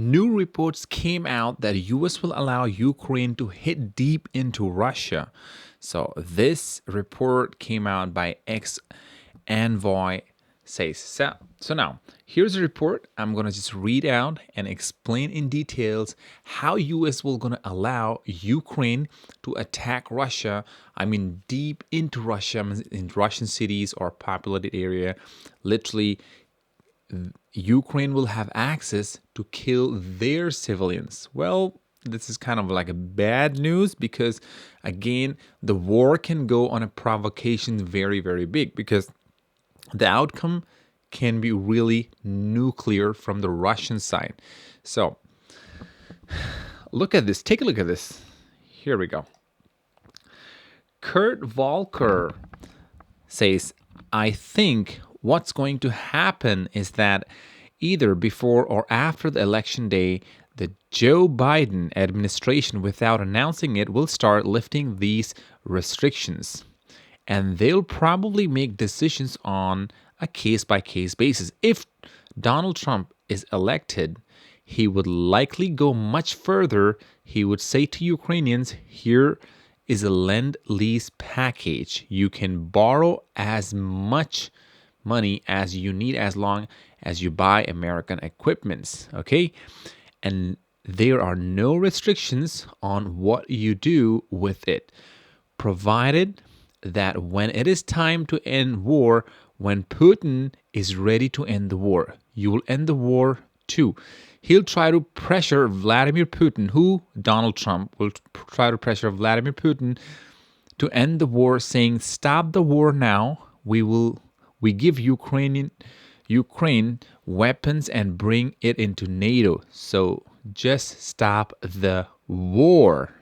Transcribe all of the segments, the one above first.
New reports came out that US will allow Ukraine to hit deep into Russia. So this report came out by ex-envoy says. So now, here's a report. I'm going to just read out and explain in details how US will going to allow Ukraine to attack Russia. I mean, deep into Russia, in Russian cities or populated area. Literally, Ukraine will have access to kill their civilians. Well, this is kind of like a bad news because, again, the war can go on a provocation very, very big because the outcome can be really nuclear from the Russian side. So, look at this. Take a look at this. Here we go. Kurt Volker says, I think what's going to happen is that either before or after the election day, the Joe Biden administration, without announcing it, will start lifting these restrictions. And they'll probably make decisions on a case-by-case basis. If Donald Trump is elected, he would likely go much further. He would say to Ukrainians, here is a lend-lease package. You can borrow as much money as you need as long as you buy American equipments, okay? And there are no restrictions on what you do with it, provided that when it is time to end war, when Putin is ready to end the war, you will end the war too. He'll try to pressure Vladimir Putin, Donald Trump will try to pressure Vladimir Putin to end the war, saying, stop the war now. We give Ukraine weapons and bring it into NATO. So just stop the war.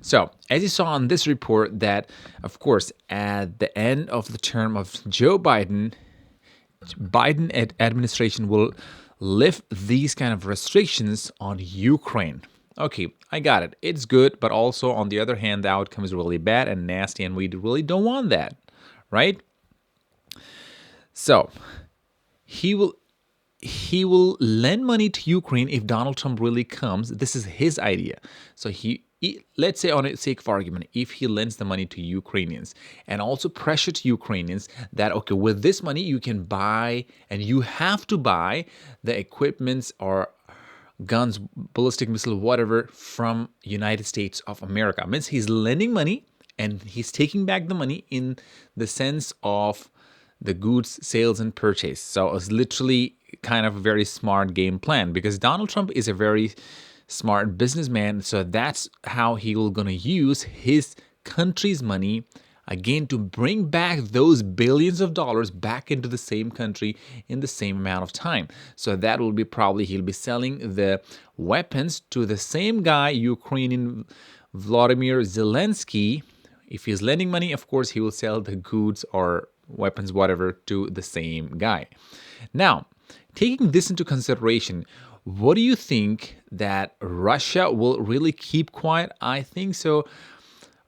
So, as you saw on this report, that, of course, at the end of the term of Joe Biden, administration will lift these kind of restrictions on Ukraine. Okay, I got it. It's good, but also, on the other hand, the outcome is really bad and nasty, and we really don't want that, right? So, he will lend money to Ukraine if Donald Trump really comes. This is his idea. So let's say, on the sake of argument, if he lends the money to Ukrainians and also pressure to Ukrainians that, okay, with this money you can buy and you have to buy the equipments or guns, ballistic missile, whatever, from United States of America. Means he's lending money and he's taking back the money in the sense of the goods sales and purchase. So it's literally kind of a very smart game plan because Donald Trump is a very smart businessman. So that's how he will going to use his country's money again to bring back those billions of dollars back into the same country in the same amount of time. So that will be probably he'll be selling the weapons to the same guy, Ukrainian Vladimir Zelensky. If he's lending money, of course, he will sell the goods or weapons, whatever, to the same guy. Now, taking this into consideration, what do you think that Russia will really keep quiet? I think so.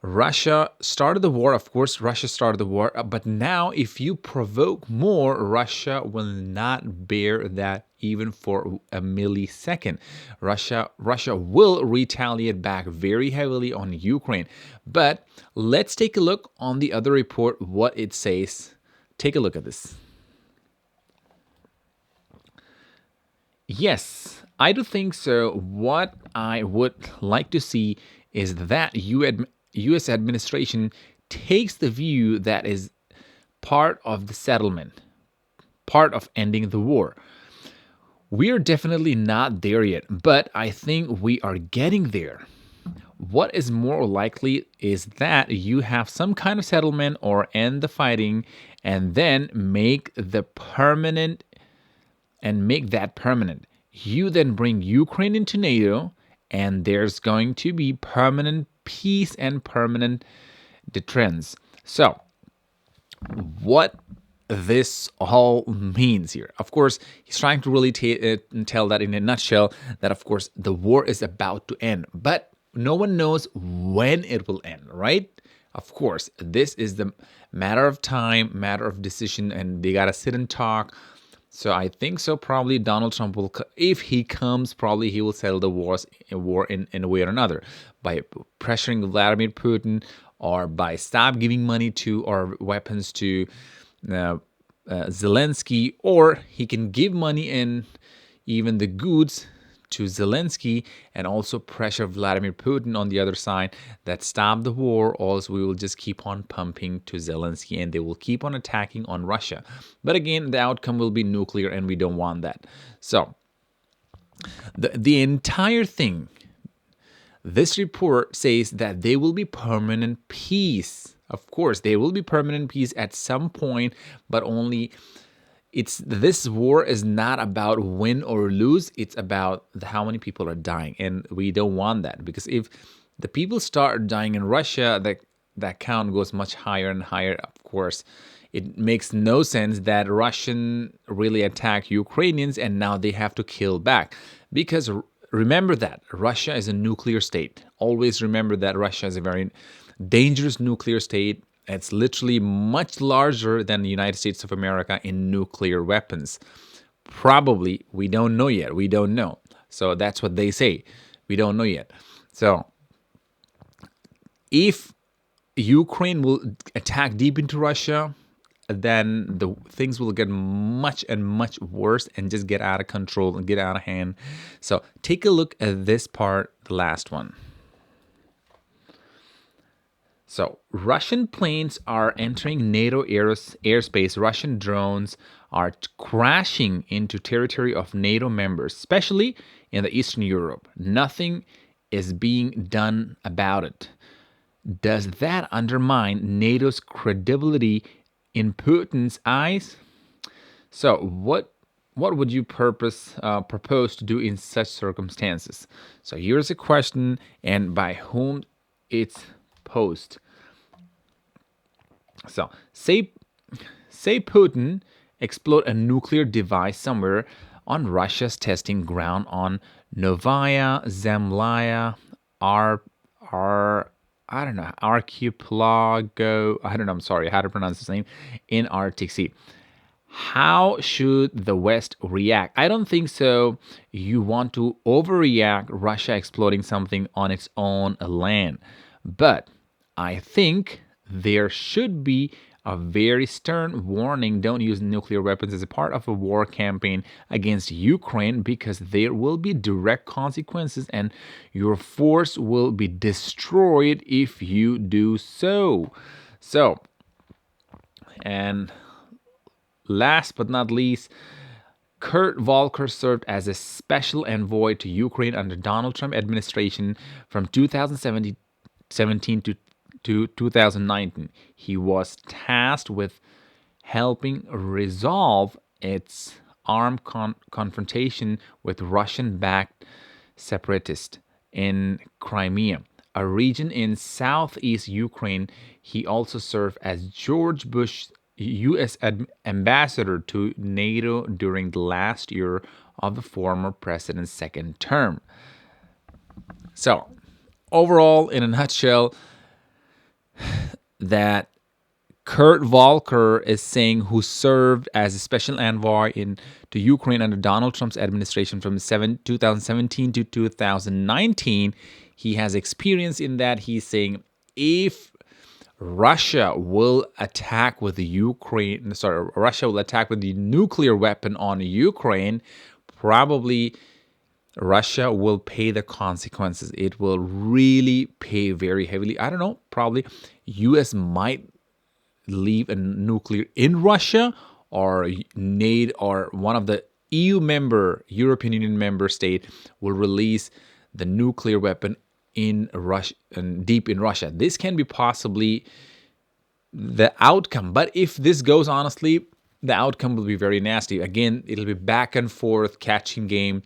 Russia started the war. Of course, Russia started the war. But now, if you provoke more, Russia will not bear that even for a millisecond. Russia will retaliate back very heavily on Ukraine. But let's take a look on the other report, what it says. Take a look at this. Yes, I do think so. What I would like to see is that U.S. administration takes the view that is part of the settlement, part of ending the war. We are definitely not there yet, but I think we are getting there. What is more likely is that you have some kind of settlement or end the fighting and then make that permanent. You then bring Ukraine into NATO, and there's going to be permanent peace and permanent deterrence. So, what this all means here? Of course, he's trying to really tell that in a nutshell that, of course, the war is about to end. But no one knows when it will end, right? Of course, this is the matter of time, matter of decision, and they got to sit and talk So I think so. Probably Donald Trump will, if he comes, probably he will settle the war in a way or another by pressuring Vladimir Putin, or by stop giving money to or weapons to uh, Zelensky, or he can give money and even the goods to Zelensky and also pressure Vladimir Putin on the other side that stop the war, or else we will just keep on pumping to Zelensky and they will keep on attacking on Russia. But again, the outcome will be nuclear and we don't want that. So the entire thing, this report says that there will be permanent peace. Of course, there will be permanent peace at some point, but only this war is not about win or lose. It's about how many people are dying, and we don't want that, because if the people start dying in Russia, that count goes much higher and higher. Of course, it makes no sense that Russian really attack Ukrainians and now they have to kill back, because remember that Russia is a nuclear state. Always remember that Russia is a very dangerous nuclear state. It's literally much larger than the United States of America in nuclear weapons. Probably, we don't know yet. We don't know. So that's what they say. We don't know yet. So if Ukraine will attack deep into Russia, then the things will get much and much worse and just get out of control and get out of hand. So take a look at this part, the last one. So Russian planes are entering NATO airspace. Russian drones are crashing into territory of NATO members, especially in the Eastern Europe. Nothing is being done about it. Does that undermine NATO's credibility in Putin's eyes? So what would you propose to do in such circumstances? So here's a question, and by whom it's posed. So say Putin explode a nuclear device somewhere on Russia's testing ground on Novaya Zemlya I don't know, archipelago. I don't know. I'm sorry, how to pronounce his name, in Arctic Sea. How should the West react? I don't think so. You want to overreact Russia exploding something on its own land. But I think there should be a very stern warning. Don't use nuclear weapons as a part of a war campaign against Ukraine, because there will be direct consequences and your force will be destroyed if you do so. And last but not least, Kurt Volker served as a special envoy to Ukraine under Donald Trump administration from 2017 to 2019. He was tasked with helping resolve its armed confrontation with Russian-backed separatists in Crimea, a region in southeast Ukraine. He also served as George Bush's U.S. ambassador to NATO during the last year of the former president's second term. So, overall, in a nutshell, that Kurt Volker is saying, who served as a special envoy to Ukraine under Donald Trump's administration from 2017 to 2019, he has experience in that. He's saying if Russia will attack with the nuclear weapon on Ukraine, probably Russia will pay the consequences. It will really pay very heavily. I don't know, probably US might leave a nuclear in Russia, or NATO or one of the European Union member state will release the nuclear weapon in Russia and deep in Russia. This can be possibly the outcome. But if this goes, honestly, the outcome will be very nasty. Again, it'll be back and forth catching game.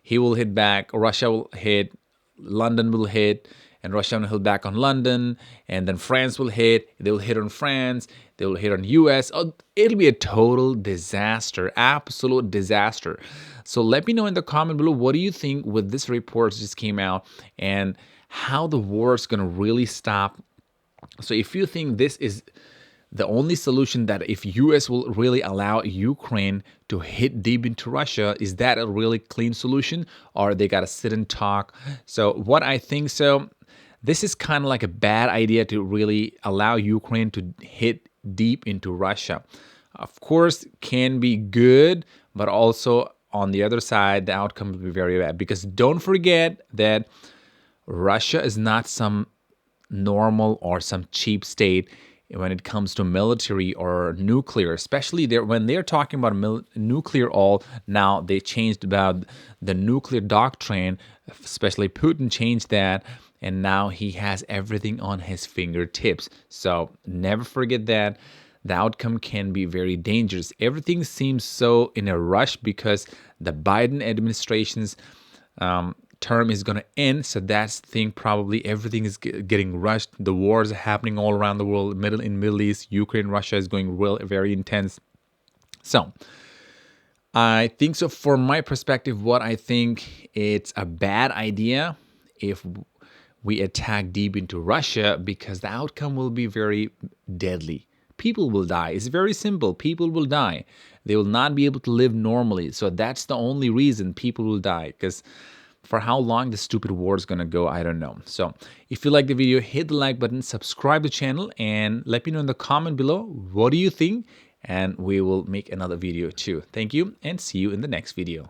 He will hit back, Russia will hit, London will hit, and Russia will hit back on London, and then France will hit, they will hit on France, they will hit on US. Oh, it'll be a total disaster, absolute disaster. So let me know in the comment below, what do you think with this report just came out, and how the war is going to really stop. So if you think this is The only solution that if US will really allow Ukraine to hit deep into Russia, is that a really clean solution, or they got to sit and talk? So what I think, so this is kind of like a bad idea to really allow Ukraine to hit deep into Russia. Of course, can be good, but also on the other side, the outcome will be very bad, because don't forget that Russia is not some normal or some cheap state when it comes to military or nuclear, especially when they're talking about nuclear. All now they changed about the nuclear doctrine, especially Putin changed that, and now he has everything on his fingertips. So never forget that. The outcome can be very dangerous. Everything seems so in a rush because the Biden administration's term is going to end. So that's the thing. Probably everything is getting rushed. The wars are happening all around the world. Middle East, Ukraine, Russia is going very intense. So I think so. From my perspective, what I think, it's a bad idea if we attack deep into Russia, because the outcome will be very deadly. People will die. It's very simple. People will die. They will not be able to live normally. So that's the only reason people will die, because for how long the stupid war is going to go, I don't know. So if you like the video, hit the like button, subscribe to the channel, and let me know in the comment below, what do you think? And we will make another video too. Thank you, and see you in the next video.